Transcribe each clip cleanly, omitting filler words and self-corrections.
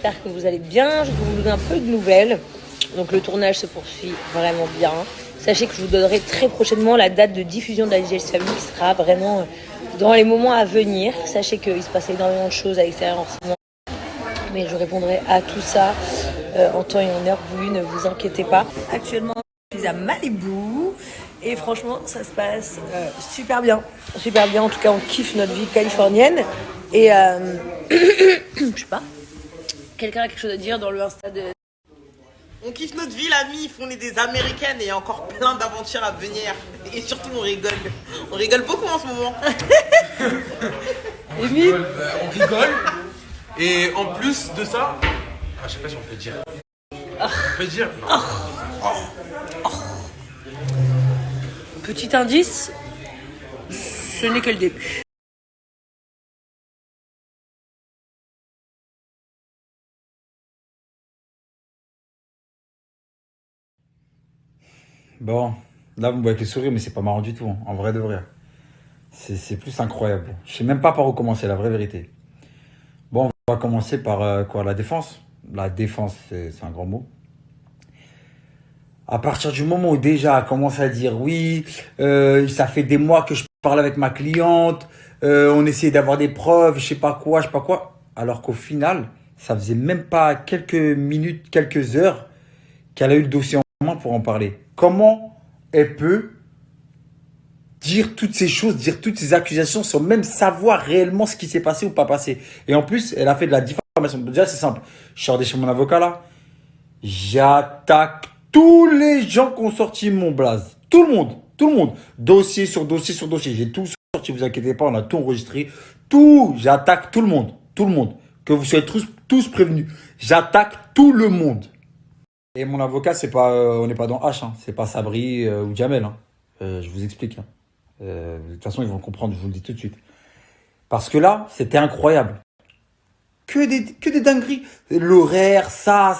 j'espère que vous allez bien. Je vais vous donner un peu de nouvelles. Donc le tournage se poursuit vraiment bien. Sachez que je vous donnerai très prochainement la date de diffusion de la DJ's Family qui sera vraiment dans les moments à venir. Sachez qu'il se passe énormément de choses à l'extérieur en ce moment. Mais je répondrai à tout ça en temps et en heure voulu, ne vous inquiétez pas. Actuellement, je suis à Malibu et franchement, ça se passe super bien. Super bien, en tout cas, on kiffe notre vie californienne. Et je sais pas, quelqu'un a quelque chose à dire dans le Insta de... On kiffe notre vie, l'ami, on est des Américaines et il y a encore plein d'aventures à venir. Et surtout, on rigole. On rigole beaucoup en ce moment. On rigole. Et en plus de ça, je sais pas si on peut dire. On peut dire. Petit indice, ce n'est que le début. Bon, là vous me voyez avec le sourire, mais c'est pas marrant du tout, hein, en vrai de vrai. C'est plus incroyable. Je sais même pas par où commencer, la vraie vérité. Bon, on va commencer par quoi? La défense. La défense, c'est un grand mot. À partir du moment où déjà elle commence à dire oui, ça fait des mois que je parle avec ma cliente, on essayait d'avoir des preuves, je sais pas quoi, alors qu'au final, ça faisait même pas quelques minutes, quelques heures qu'elle a eu le dossier en main pour en parler. Comment elle peut dire toutes ces choses, dire toutes ces accusations sans même savoir réellement ce qui s'est passé ou pas passé? Et en plus, elle a fait de la diffamation. Déjà, c'est simple. Je sors de chez mon avocat là, j'attaque tous les gens qui ont sorti mon blaze. Tout le monde, tout le monde. Dossier sur dossier sur dossier. J'ai tout sorti, vous inquiétez pas, on a tout enregistré. Tout, j'attaque tout le monde. Tout le monde. Que vous soyez tous prévenus. J'attaque tout le monde. Et mon avocat, c'est pas, on n'est pas dans H, hein. C'est pas Sabri ou Jamel, hein. Je vous explique, hein. De toute façon, ils vont comprendre, je vous le dis tout de suite. Parce que là, c'était incroyable. Que des dingueries. L'horaire, ça.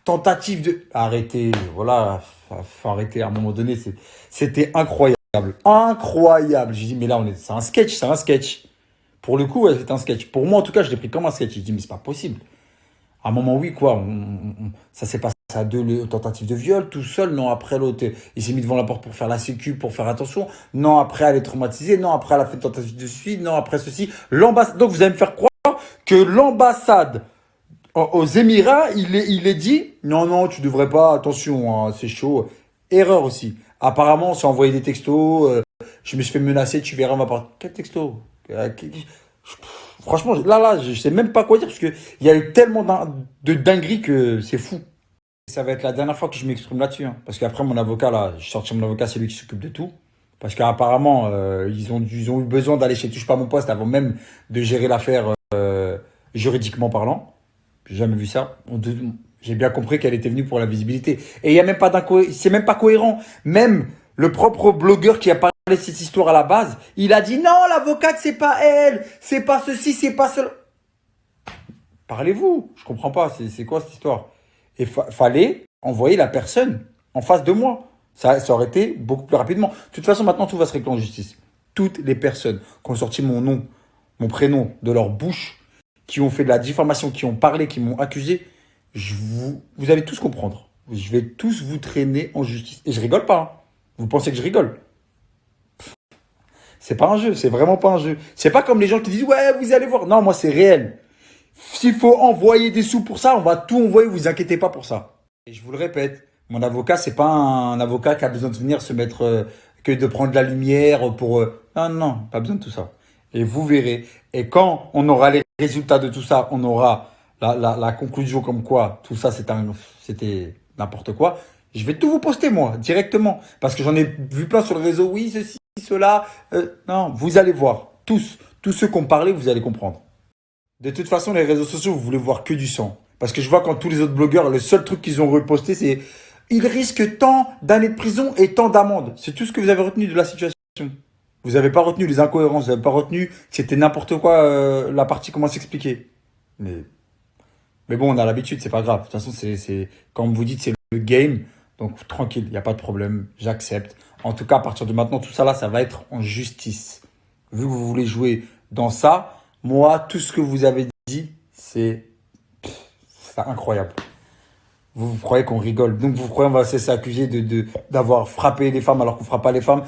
Tentative de... Arrêtez, voilà. Faut arrêter à un moment donné. C'était incroyable. Incroyable. J'ai dit, mais là, c'est un sketch. Pour le coup, ouais, c'est un sketch. Pour moi, en tout cas, je l'ai pris comme un sketch. J'ai dit, mais c'est pas possible. À un moment, oui, quoi. Ça s'est passé à deux tentatives de viol, tout seul. Non, après, l'autre, il s'est mis devant la porte pour faire la sécu, pour faire attention. Non, après, elle est traumatisée. Non, après, elle a fait une tentative de suicide. Non, après, ceci. L'ambassade. Donc, vous allez me faire croire que l'ambassade aux Émirats, il est dit, non, tu devrais pas, attention, hein, c'est chaud. Erreur aussi. Apparemment, on s'est envoyé des textos. Je me suis fait menacer, tu verras, on va parler. Quel texto? Franchement, là, je sais même pas quoi dire parce qu'il y a eu tellement de dingueries que c'est fou. Ça va être la dernière fois que je m'exprime là-dessus, hein. Parce qu'après, mon avocat, là, je sors de chez mon avocat, c'est lui qui s'occupe de tout. Parce qu'apparemment, ils ont eu besoin d'aller chez Touche pas mon poste avant même de gérer l'affaire juridiquement parlant. J'ai jamais vu ça. J'ai bien compris qu'elle était venue pour la visibilité. Et il y a même pas c'est même pas cohérent. Même le propre blogueur qui a parlé de cette histoire à la base, il a dit non, l'avocate, c'est pas elle, c'est pas ceci, c'est pas cela. Parlez-vous, je comprends pas, c'est quoi cette histoire? Et fallait envoyer la personne en face de moi. Ça aurait été beaucoup plus rapidement. De toute façon, maintenant, tout va se régler en justice. Toutes les personnes qui ont sorti mon nom, mon prénom de leur bouche, qui ont fait de la diffamation, qui ont parlé, qui m'ont accusé, vous allez tous comprendre. Je vais tous vous traîner en justice. Et je rigole pas, hein. Vous pensez que je rigole? C'est pas un jeu, c'est vraiment pas un jeu. C'est pas comme les gens qui disent ouais, vous allez voir. Non, moi c'est réel. S'il faut envoyer des sous pour ça, on va tout envoyer, vous inquiétez pas pour ça. Et je vous le répète, mon avocat, c'est pas un avocat qui a besoin de venir se mettre que de prendre de la lumière pour non, pas besoin de tout ça. Et vous verrez. Et quand on aura les résultats de tout ça, on aura la conclusion comme quoi tout ça c'était n'importe quoi. Je vais tout vous poster moi directement parce que j'en ai vu plein sur le réseau. Oui, ceci, cela. Non, vous allez voir. Tous ceux qui ont parlé, vous allez comprendre. De toute façon, les réseaux sociaux, vous voulez voir que du sang. Parce que je vois quand tous les autres blogueurs, le seul truc qu'ils ont reposté, c'est ils risquent tant d'années de prison et tant d'amendes. C'est tout ce que vous avez retenu de la situation. Vous n'avez pas retenu les incohérences, vous n'avez pas retenu que c'était n'importe quoi la partie comment s'expliquer. Mais bon, on a l'habitude, c'est pas grave. De toute façon, comme vous dites, c'est le game. Donc tranquille, il n'y a pas de problème, j'accepte. En tout cas, à partir de maintenant, tout ça là, ça va être en justice. Vu que vous voulez jouer dans ça, moi, tout ce que vous avez dit, c'est C'est incroyable. Vous croyez qu'on rigole. Donc vous croyez qu'on va se laisser accuser d'avoir frappé les femmes alors qu'on ne frappe pas les femmes,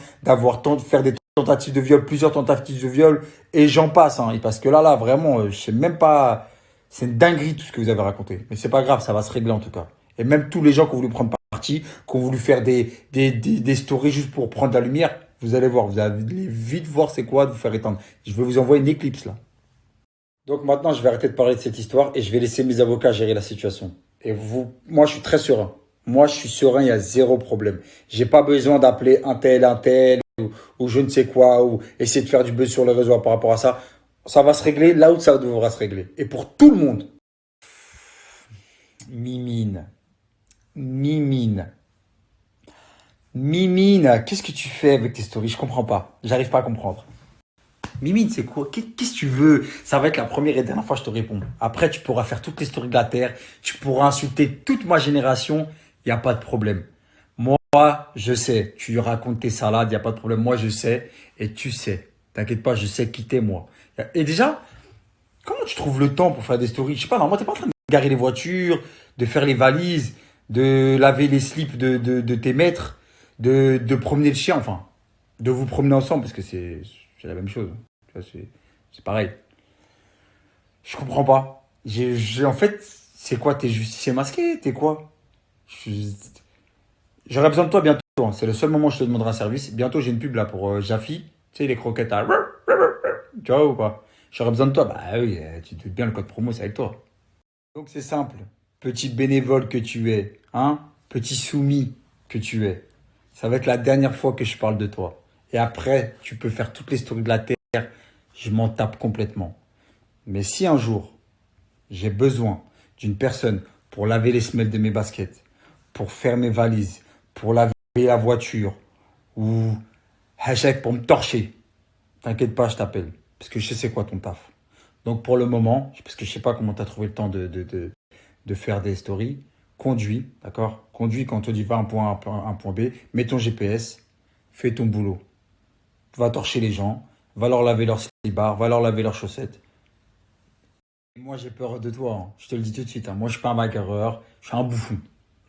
faire des tentatives de viol, plusieurs tentatives de viol, et j'en passe. Hein. Parce que là, vraiment, je sais même pas. C'est une dinguerie tout ce que vous avez raconté. Mais c'est pas grave, ça va se régler en tout cas. Et même tous les gens qui ont voulu prendre parti, qui ont voulu faire des stories juste pour prendre la lumière, vous allez voir, vous allez vite voir c'est quoi de vous faire étendre. Je vais vous envoyer une éclipse là. Donc maintenant, je vais arrêter de parler de cette histoire et je vais laisser mes avocats gérer la situation. Et moi, je suis très serein. Moi, je suis serein, il y a zéro problème. J'ai pas besoin d'appeler un tel, ou je ne sais quoi, ou essayer de faire du buzz sur les réseaux par rapport à ça. Ça va se régler là où ça devra se régler. Et pour tout le monde. Mimine, qu'est-ce que tu fais avec tes stories? Je comprends pas. J'arrive pas à comprendre. Mimine, c'est quoi? Qu'est-ce que tu veux? Ça va être la première et dernière fois que je te réponds. Après, tu pourras faire toutes les stories de la Terre. Tu pourras insulter toute ma génération. Il n'y a pas de problème. Moi, je sais. Tu racontes tes salades, il n'y a pas de problème. Moi, je sais. Et tu sais. T'inquiète pas, je sais qui t'es, moi. Et déjà, comment tu trouves le temps pour faire des stories? Je sais pas, normalement, t'es pas en train de garer les voitures, de faire les valises, de laver les slips de tes maîtres, de promener le chien, enfin, de vous promener ensemble, parce que c'est la même chose. C'est pareil. Je comprends pas. En fait, c'est quoi? T'es justicier masqué? T'es quoi? J'aurais besoin de toi bientôt. Hein. C'est le seul moment où je te demanderai un service. Bientôt, j'ai une pub là pour Jaffi. Tu sais, les croquettes à... Tu vois ou pas? J'aurais besoin de toi. Bah oui, tu te doutes bien, le code promo, c'est avec toi. Donc c'est simple. Petit bénévole que tu es, hein? Petit soumis que tu es. Ça va être la dernière fois que je parle de toi. Et après, tu peux faire toutes les stories de la Terre. Je m'en tape complètement. Mais si un jour, j'ai besoin d'une personne pour laver les semelles de mes baskets, pour faire mes valises, pour laver la voiture, ou hashtag pour me torcher, t'inquiète pas, je t'appelle. Parce que je sais c'est quoi ton taf. Donc pour le moment, parce que je sais pas comment tu as trouvé le temps de faire des stories, conduis, d'accord? Conduis quand on te dit va un point A, un point B, mets ton GPS, fais ton boulot. Va torcher les gens, va leur laver leurs slibards, va leur laver leurs chaussettes. Moi, j'ai peur de toi, hein. Je te le dis tout de suite. Hein. Moi, je suis pas un bagarreur, je suis un bouffon,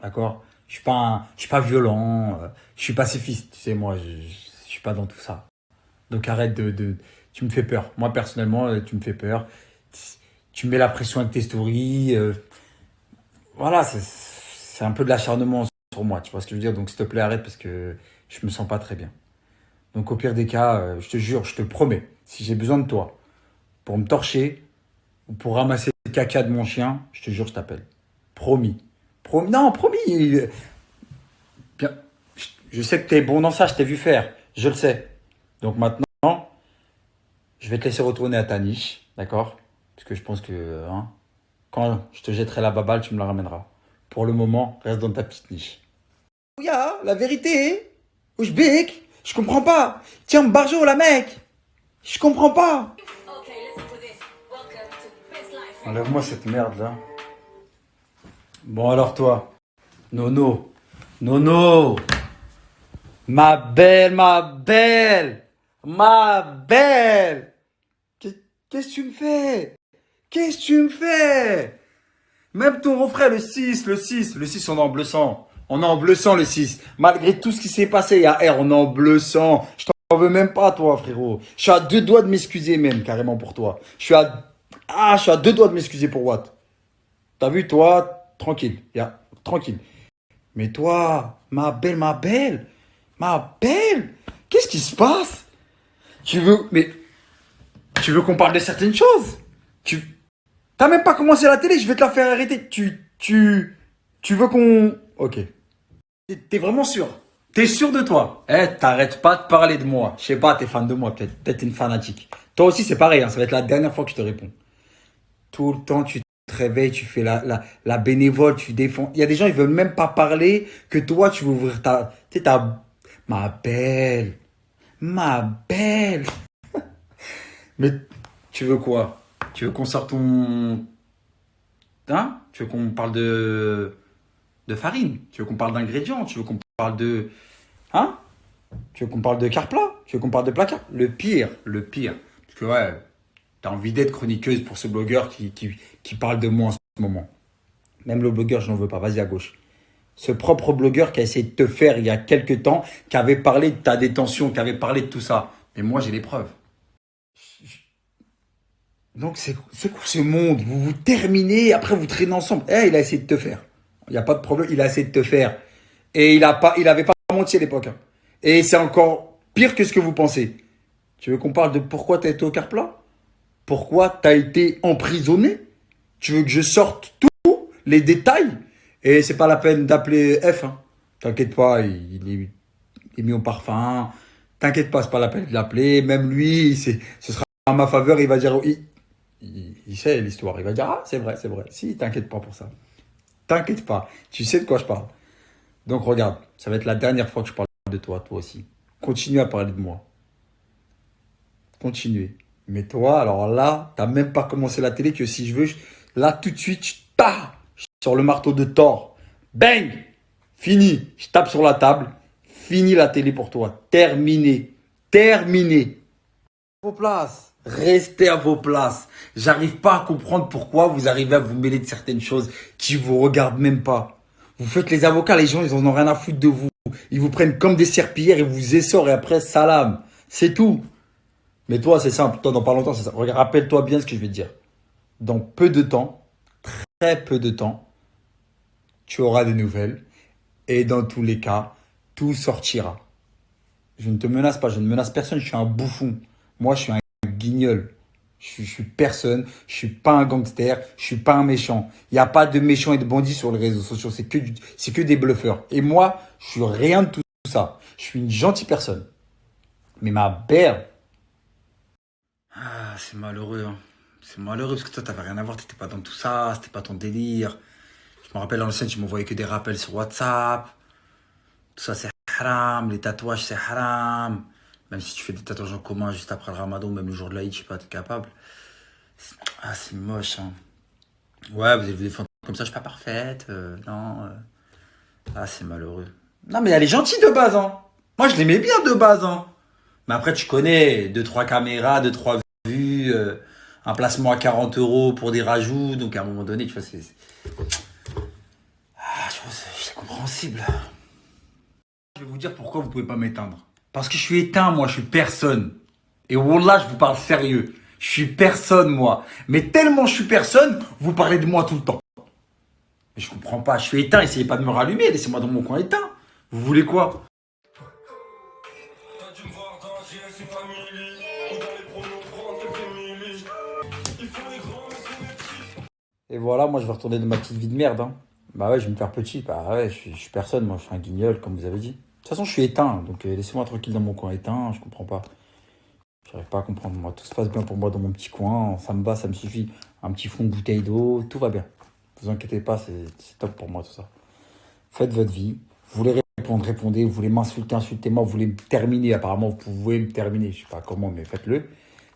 d'accord? Je suis pas violent, je suis pacifiste, tu sais, moi, je suis pas dans tout ça. Donc arrête tu me fais peur. Moi, personnellement, tu me fais peur. Tu mets la pression avec tes stories. Voilà, c'est un peu de l'acharnement sur moi, tu vois ce que je veux dire? Donc s'il te plaît, arrête parce que je me sens pas très bien. Donc au pire des cas, je te jure, je te promets, si j'ai besoin de toi pour me torcher ou pour ramasser le caca de mon chien, je te jure, je t'appelle. Promis. Non, promis. Bien, je sais que tu es bon dans ça, je t'ai vu faire. Je le sais. Donc maintenant, je vais te laisser retourner à ta niche, d'accord? Parce que je pense que quand je te jetterai la baballe, tu me la ramèneras. Pour le moment, reste dans ta petite niche. Yeah, la vérité, Oujbek, je comprends pas. Tiens, Barjo, la mec. Je comprends pas. Enlève-moi cette merde là. Bon alors toi, Nono, ma belle, qu'est-ce que tu me fais? Qu'est-ce que tu me fais? Même ton refrain, le 6, on est en bleu sang. On est en bleu sang, le 6. Malgré tout ce qui s'est passé, il y a R, on est en bleu sang. Je t'en veux même pas, toi, frérot. Je suis à 2 doigts de m'excuser même, carrément, pour toi. Je suis à 2 doigts de m'excuser pour Watt. T'as vu, toi, tranquille. Tranquille. Mais toi, ma belle, qu'est-ce qui se passe? Tu veux qu'on parle de certaines choses? T'as même pas commencé la télé, je vais te la faire arrêter. Tu veux qu'on... Ok. T'es vraiment sûr? T'es sûr de toi? T'arrêtes pas de parler de moi. Je sais pas, t'es fan de moi, peut-être t'es une fanatique. Toi aussi, c'est pareil, hein, ça va être la dernière fois que je te réponds. Tout le temps, tu te réveilles, tu fais la bénévole, tu défends. Il y a des gens, ils veulent même pas parler, que toi, tu veux ouvrir ma belle. Mais tu veux quoi? Tu veux qu'on sorte ton... Hein? Tu veux qu'on parle de farine? Tu veux qu'on parle d'ingrédients? Tu veux qu'on parle de... Hein? Tu veux qu'on parle de carplat? Tu veux qu'on parle de placard? Le pire. Parce que ouais, t'as envie d'être chroniqueuse pour ce blogueur qui parle de moi en ce moment. Même le blogueur, je n'en veux pas. Vas-y à gauche. Ce propre blogueur qui a essayé de te faire il y a quelques temps, qui avait parlé de ta détention, qui avait parlé de tout ça. Mais moi, j'ai les preuves. Donc, c'est quoi ce monde? Vous vous terminez, après vous traînez ensemble. Eh, il a essayé de te faire. Il n'y a pas de problème, il a essayé de te faire. Et il avait pas menti à l'époque. Hein. Et c'est encore pire que ce que vous pensez. Tu veux qu'on parle de pourquoi tu as été au Carplat? Pourquoi tu as été emprisonné? Tu veux que je sorte tous les détails? Et c'est pas la peine d'appeler F. Hein. T'inquiète pas, il est mis au parfum. T'inquiète pas, c'est pas la peine de l'appeler. Même lui, ce sera à ma faveur. Il va dire, il sait l'histoire. Il va dire, ah, c'est vrai, c'est vrai. Si, t'inquiète pas pour ça. T'inquiète pas. Tu sais de quoi je parle. Donc regarde, ça va être la dernière fois que je parle de toi, toi aussi. Continue à parler de moi. Continuez. Mais toi, alors là, t'as même pas commencé la télé que si je veux, là tout de suite, je tape sur le marteau de Thor. Bang! Fini. Je tape sur la table. Fini la télé pour toi. Terminé. Terminé. Vos places. Restez à vos places. J'arrive pas à comprendre pourquoi vous arrivez à vous mêler de certaines choses qui vous regardent même pas. Vous faites les avocats, les gens, ils en ont rien à foutre de vous. Ils vous prennent comme des serpillères et vous essorent et après, salam. C'est tout. Mais toi, c'est simple. Toi, dans pas longtemps, c'est ça. Regarde, rappelle-toi bien ce que je vais te dire. Dans peu de temps, très peu de temps, tu auras des nouvelles. Et dans tous les cas, tout sortira. Je ne te menace pas, je ne menace personne. Je suis un bouffon. Moi, je suis un guignol. Je suis personne. Je suis pas un gangster. Je suis pas un méchant. Il n'y a pas de méchants et de bandits sur les réseaux sociaux. C'est que des bluffeurs. Et moi, je suis rien de tout ça. Je suis une gentille personne. Mais ma belle... Ah, c'est malheureux. Hein. C'est malheureux parce que toi, t'avais rien à voir. T'étais pas dans tout ça. C'était pas ton délire. Je me rappelle à l'ancienne, tu m'envoyais que des rappels sur WhatsApp. Tout ça, c'est haram. Les tatouages, c'est haram. Même si tu fais des tatouages en commun juste après le ramadan, même le jour de l'Aïd, je sais pas, t'es capable. Ah, c'est moche. Hein. Ouais, vous allez vous défendre comme ça, je suis pas parfaite. Non. Ah, c'est malheureux. Non, mais elle est gentille de base. Hein. Moi, je l'aimais bien de base. Hein. Mais après, tu connais 2-3 caméras, 2-3 vues, un placement à 40 € pour des rajouts. Donc, à un moment donné, tu vois, c'est compréhensible. Je vais vous dire pourquoi vous pouvez pas m'éteindre. Parce que je suis éteint, moi, je suis personne. Et Wallah, je vous parle sérieux. Je suis personne, moi. Mais tellement je suis personne, vous parlez de moi tout le temps. Mais je comprends pas. Je suis éteint, essayez pas de me rallumer. Laissez-moi dans mon coin éteint. Vous voulez quoi? Et voilà, moi, je vais retourner dans ma petite vie de merde. Hein. Bah ouais, je vais me faire petit. Bah ouais, je suis personne, moi. Je suis un guignol, comme vous avez dit. De toute façon, je suis éteint. Donc, laissez-moi tranquille dans mon coin éteint. Je comprends pas. J'arrive pas à comprendre, moi. Tout se passe bien pour moi dans mon petit coin. Ça me va, ça me suffit. Un petit fond de bouteille d'eau, tout va bien. Ne vous inquiétez pas, c'est top pour moi, tout ça. Faites votre vie. Vous voulez répondre, répondez. Vous voulez m'insulter, insultez-moi. Vous voulez me terminer. Apparemment, vous pouvez me terminer. Je sais pas comment, mais faites-le.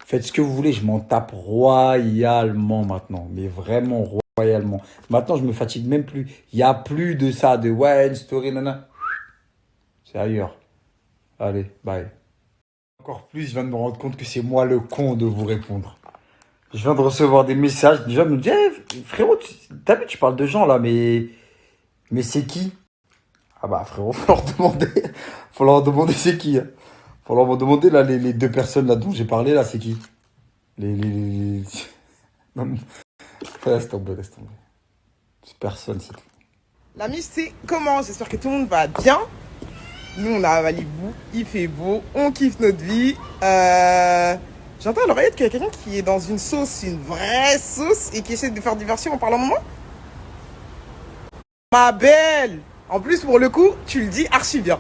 Faites ce que vous voulez. Je m'en tape royalement maintenant. Mais vraiment royalement. Maintenant, je me fatigue même plus. Il n'y a plus de ça, de ouais, une story, nana. C'est ailleurs. Allez, bye. Encore plus, je viens de me rendre compte que c'est moi le con de vous répondre. Je viens de recevoir des messages. Des gens me disent, hey, frérot, t'as vu, tu parles de gens là, mais c'est qui? Ah bah frérot, faut leur demander c'est qui. Hein. Faut leur demander là, les 2 personnes là dont j'ai parlé là, c'est qui? Non, laisse tomber, laisse tomber. C'est personne, c'est tout. L'ami, c'est comment? J'espère que tout le monde va bien. Nous, on est à Malibu, il fait beau, on kiffe notre vie. J'entends à l'oreillette qu'il y a quelqu'un qui est dans une sauce, une vraie sauce, et qui essaie de faire diversion en parlant de moi. Ma belle! En plus, pour le coup, tu le dis archi bien.